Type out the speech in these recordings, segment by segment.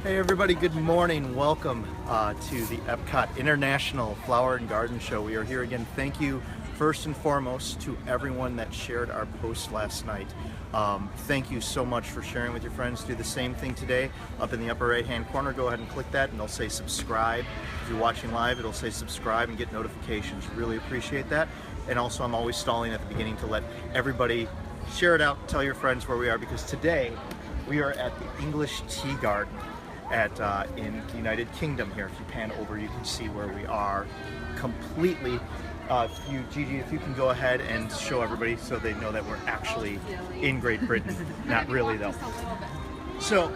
Hey everybody, good morning. Welcome to the Epcot International Flower and Garden Show. We are here again. Thank you first and foremost to everyone that shared our post last night. Thank you so much for sharing with your friends. Do the same thing today. Up in the upper right hand corner, go ahead and click that and it'll say subscribe. If you're watching live, it'll say subscribe and get notifications. Really appreciate that. And also I'm always stalling at the beginning to let everybody share it out, tell your friends where we are, because today we are at the English Tea Garden in the United Kingdom here. If you pan over, you can see where we are completely. Gigi, if you can go ahead and show everybody so they know that we're actually in Great Britain. Not really though. So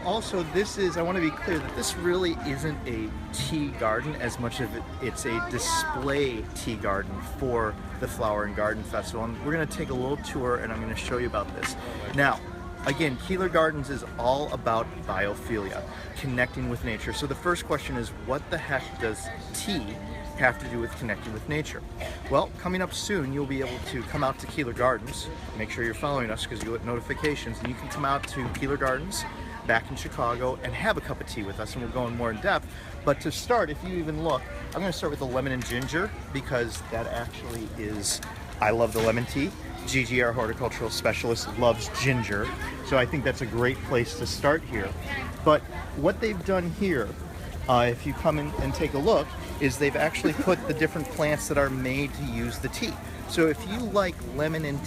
also I want to be clear that this really isn't a tea garden as much as it's a display tea garden for the Flower and Garden Festival. And we're going to take a little tour and I'm going to show you about this. Now, again, Keeler Gardens is all about biophilia, connecting with nature. So the first question is, what the heck does tea have to do with connecting with nature? Well, coming up soon, you'll be able to come out to Keeler Gardens. Make sure you're following us because you'll get notifications, and you can come out to Keeler Gardens back in Chicago and have a cup of tea with us, and we're going more in depth. But to start, if you even look, I'm going to start with the lemon and ginger because that actually is, I love the lemon tea. Gigi, our horticultural specialist, loves ginger, so I think that's a great place to start here. But what they've done here, if you come in and take a look, is they've actually put the different plants that are made to use the tea. So if you like lemon and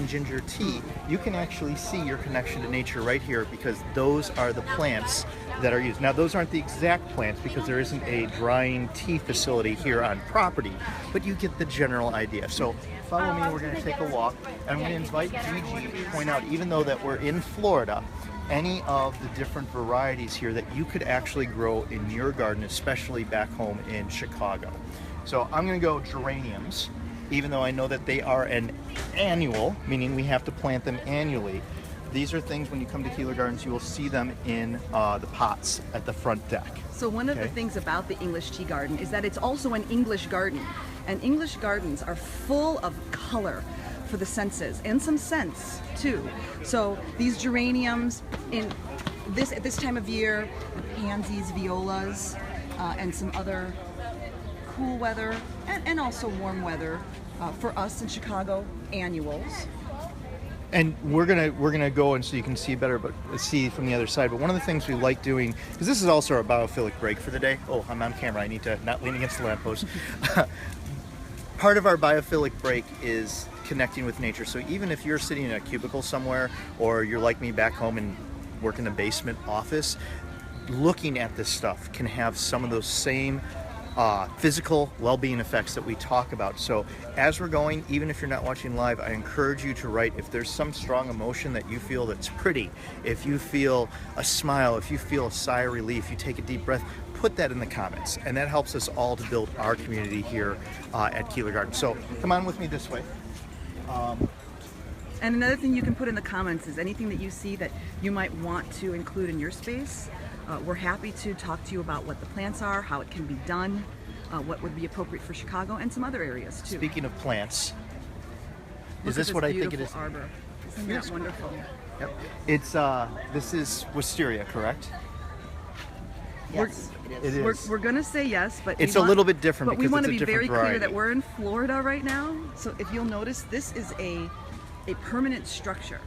ginger tea, you can actually see your connection to nature right here because those are the plants that are used. Now those aren't the exact plants because there isn't a drying tea facility here on property, but you get the general idea. So follow me, we're going to take a walk, and I'm going to invite Gigi to point out, even though that we're in Florida, any of the different varieties here that you could actually grow in your garden, especially back home in Chicago. So I'm going to go geraniums, even though I know that they are an annual, meaning we have to plant them annually. These are things, when you come to Keeler Gardens, you will see them in the pots at the front deck. So one of the things about the English Tea Garden is that it's also an English garden. And English gardens are full of color for the senses and some scents too. So these geraniums at this time of year, pansies, violas, and some other cool weather and also warm weather for us in Chicago, annuals. And we're gonna go, and so you can see better, but see from the other side. But one of the things we like doing, because this is also our biophilic break for the day. Oh, I'm on camera. I need to not lean against the lamppost. Part of our biophilic break is connecting with nature. So even if you're sitting in a cubicle somewhere, or you're like me back home and work in a basement office, looking at this stuff can have some of those same physical well-being effects that we talk about. So as we're going, even if you're not watching live, I encourage you to write if there's some strong emotion that you feel that's pretty, if you feel a smile, if you feel a sigh of relief, you take a deep breath, put that in the comments, and that helps us all to build our community here at Keeler Garden. So come on with me this way. And another thing you can put in the comments is anything that you see that you might want to include in your space. We're happy to talk to you about what the plants are, how it can be done, what would be appropriate for Chicago and some other areas too. Speaking of plants, is this what I think it is? Arbor. Isn't that wonderful? Yep. It's this is Wisteria, correct? Yes, it is. We're going to say yes, but it's a little bit different. But we want to be very variety. clear that we're in Florida right now. So if you'll notice, this is a permanent structure,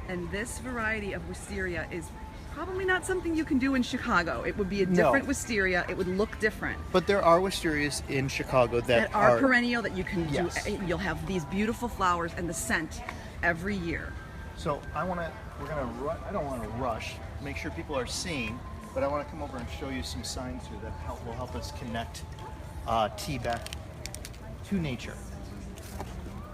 and this variety of Wisteria is probably not something you can do in Chicago. It would be a different Wisteria. It would look different. But there are Wisterias in Chicago that are perennial, that you can do. You'll have these beautiful flowers and the scent every year. So I don't want to rush. Make sure people are seeing, but I want to come over and show you some signs here that will help us connect tea back to nature.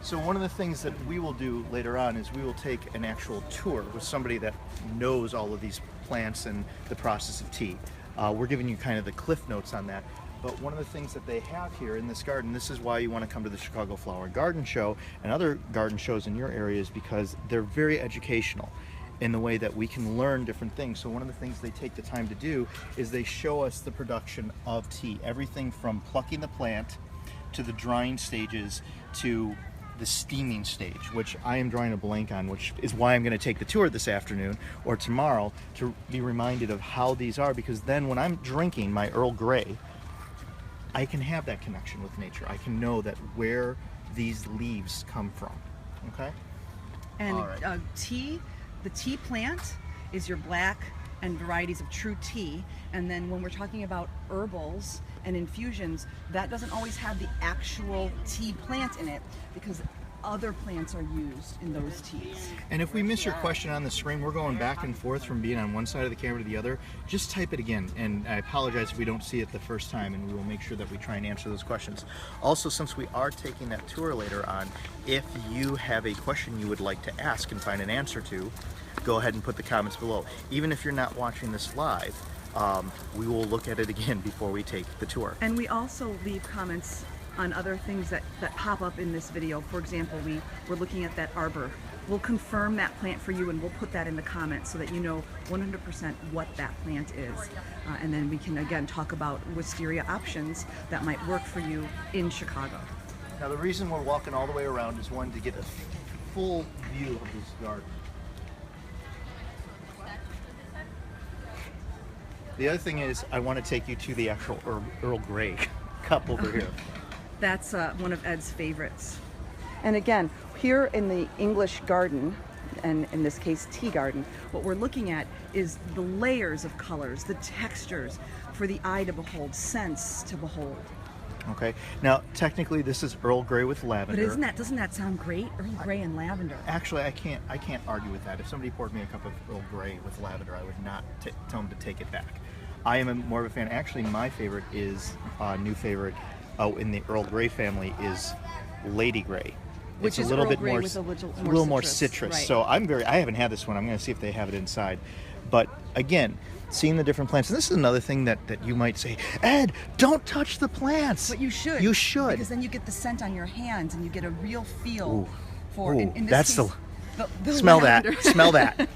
So one of the things that we will do later on is we will take an actual tour with somebody that knows all of these plants and the process of tea. We're giving you kind of the cliff notes on that. But one of the things that they have here in this garden, this is why you want to come to the Chicago Flower and Garden Show and other garden shows in your areas, because they're very educational in the way that we can learn different things. So one of the things they take the time to do is they show us the production of tea. Everything from plucking the plant to the drying stages to the steaming stage, which I am drawing a blank on, which is why I'm going to take the tour this afternoon or tomorrow to be reminded of how these are, because then when I'm drinking my Earl Grey, I can have that connection with nature. I can know that where these leaves come from. Okay? And All right. the tea plant is your black and varieties of true tea. And then when we're talking about herbals and infusions, that doesn't always have the actual tea plant in it because other plants are used in those teas. And if we miss your question on the screen, we're going back and forth from being on one side of the camera to the other. Just type it again, and I apologize if we don't see it the first time, and we will make sure that we try and answer those questions. Also, since we are taking that tour later on, if you have a question you would like to ask and find an answer to, go ahead and put the comments below. Even if you're not watching this live, we will look at it again before we take the tour. And we also leave comments on other things that pop up in this video. For example, we're looking at that arbor. We'll confirm that plant for you and we'll put that in the comments so that you know 100% what that plant is. And then we can again talk about wisteria options that might work for you in Chicago. Now the reason we're walking all the way around is one, to get a full view of this garden. The other thing is I want to take you to the actual Earl Grey cup over here. That's one of Ed's favorites. And again, here in the English garden, and in this case tea garden, what we're looking at is the layers of colors, the textures for the eye to behold, sense to behold. Okay. Now, technically, this is Earl Grey with lavender. But doesn't that sound great? Earl Grey and lavender. Actually, I can't argue with that. If somebody poured me a cup of Earl Grey with lavender, I would not tell them to take it back. I am more of a fan. Actually, my favorite is new favorite. In the Earl Grey family is Lady Grey. Which it's is a little Earl bit Grey more, with a little little more citrus, citrus. right. So I haven't had this one. I'm going to see if they have it inside. But again, seeing the different plants, and this is another thing that you might say, Ed, don't touch the plants. But you should. You should. Because then you get the scent on your hands and you get a real feel for. Ooh, in this that's case, the smell lavender. that. Smell that.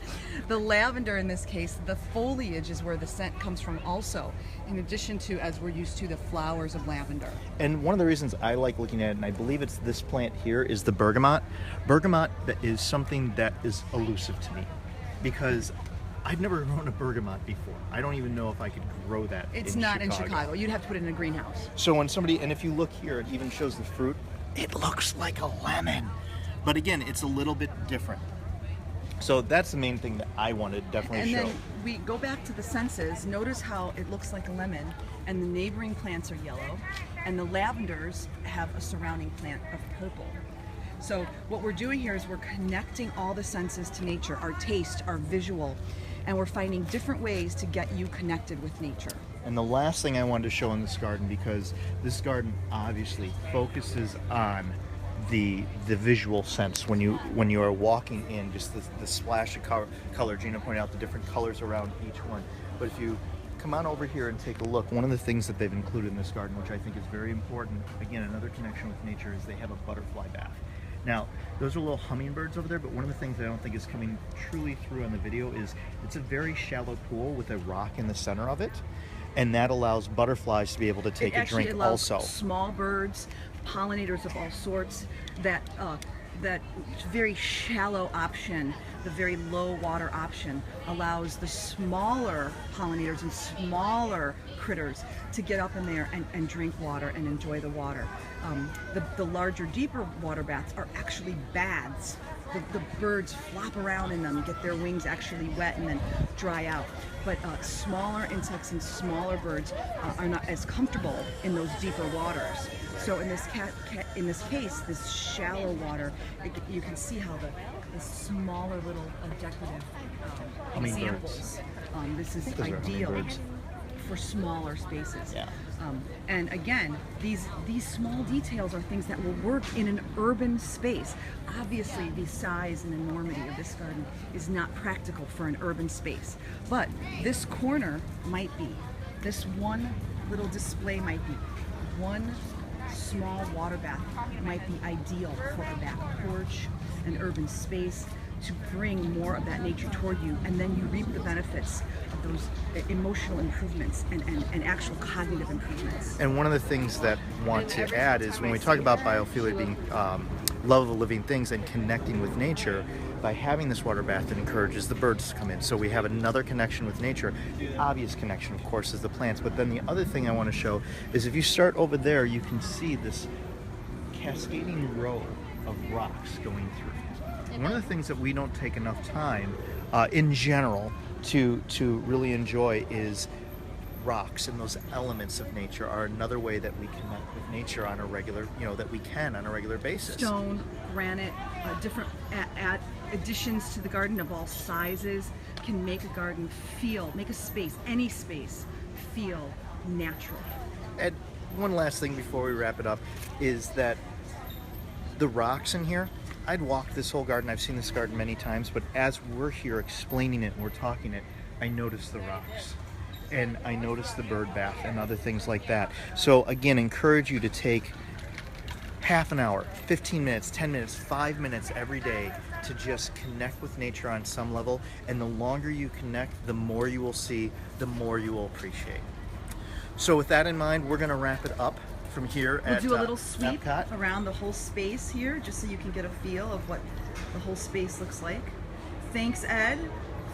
The lavender in this case, the foliage is where the scent comes from also, in addition to, as we're used to, the flowers of lavender. And one of the reasons I like looking at it, and I believe it's this plant here, is the bergamot. Bergamot is something that is elusive to me because I've never grown a bergamot before. I don't even know if I could grow that It's not in Chicago. You'd have to put it in a greenhouse. So when somebody, and if you look here, it even shows the fruit, it looks like a lemon. But again, it's a little bit different. So that's the main thing that I want to definitely show. And then we go back to the senses. Notice how it looks like a lemon, and the neighboring plants are yellow, and the lavenders have a surrounding plant of purple. So what we're doing here is we're connecting all the senses to nature, our taste, our visual, and we're finding different ways to get you connected with nature. And the last thing I wanted to show in this garden, because this garden obviously focuses on the visual sense when you are walking in, just the splash of color. Gina pointed out the different colors around each one. But if you come on over here and take a look, one of the things that they've included in this garden, which I think is very important, again, another connection with nature, is they have a butterfly bath. Now, those are little hummingbirds over there, but one of the things I don't think is coming truly through on the video is it's a very shallow pool with a rock in the center of it, and that allows butterflies to be able to take a drink also. Small birds, pollinators of all sorts, that very shallow option, the very low water option, allows the smaller pollinators and smaller critters to get up in there and drink water and enjoy the water. The larger, deeper water baths are actually baths. The birds flop around in them, get their wings actually wet and then dry out. But smaller insects and smaller birds are not as comfortable in those deeper waters. So in this case, this shallow water, you can see how the smaller little decorative examples. This is ideal for smaller spaces. Yeah. And again, these small details are things that will work in an urban space. Obviously, the size and enormity of this garden is not practical for an urban space, but this corner might be. This one little display might be. One small water bath might be ideal for a back porch, an urban space, to bring more of that nature toward you, and then you reap the benefits of those emotional improvements and actual cognitive improvements. And one of the things that I want to add is when we talk about biophilia being love of living things and connecting with nature, by having this water bath, it encourages the birds to come in. So we have another connection with nature. The obvious connection, of course, is the plants. But then the other thing I want to show is if you start over there, you can see this cascading row of rocks going through. One of the things that we don't take enough time in general to really enjoy is rocks, and those elements of nature are another way that we connect with nature on a regular, that we can on a regular basis. Stone, granite, different additions to the garden of all sizes can make a garden make a space, any space, feel natural. And one last thing before we wrap it up is that the rocks in here, I'd walked this whole garden. I've seen this garden many times, but as we're here explaining it and we're talking it, I noticed the rocks. And I noticed the bird bath and other things like that. So again, encourage you to take half an hour, 15 minutes, 10 minutes, 5 minutes every day to just connect with nature on some level. And the longer you connect, the more you will see, the more you will appreciate. So with that in mind, we're going to wrap it up from here we'll at do a little sweep Epcot. Around the whole space here, just so you can get a feel of what the whole space looks like. Thanks, Ed,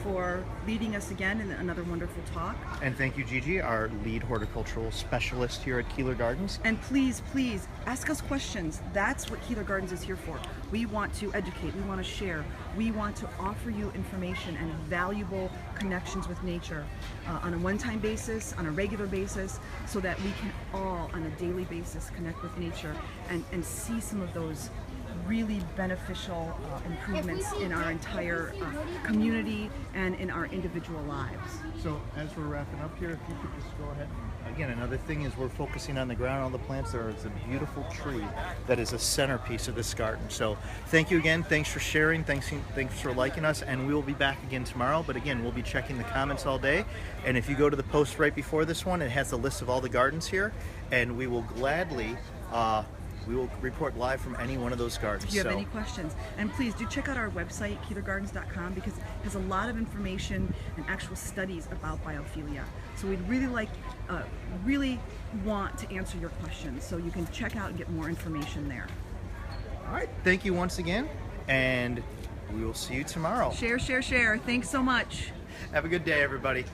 for leading us again in another wonderful talk. And thank you, Gigi, our lead horticultural specialist here at Keeler Gardens. And please, please ask us questions. That's what Keeler Gardens is here for. We want to educate, we want to share, we want to offer you information and valuable connections with nature on a one-time basis, on a regular basis, so that we can all on a daily basis connect with nature and see some of those really beneficial improvements in our entire community and in our individual lives. So as we're wrapping up here, if you could just go ahead. Again, another thing is we're focusing on the ground, all the plants. There is a beautiful tree that is a centerpiece of this garden. So thank you again. Thanks for sharing. Thanks for liking us. And we will be back again tomorrow. But again, we'll be checking the comments all day. And if you go to the post right before this one, it has a list of all the gardens here. And we will gladly we will report live from any one of those gardens. If you have any questions. And please do check out our website, keelergardens.com, because it has a lot of information and actual studies about biophilia. So we'd really want to answer your questions. So you can check out and get more information there. All right. Thank you once again. And we will see you tomorrow. Share, share, share. Thanks so much. Have a good day, everybody.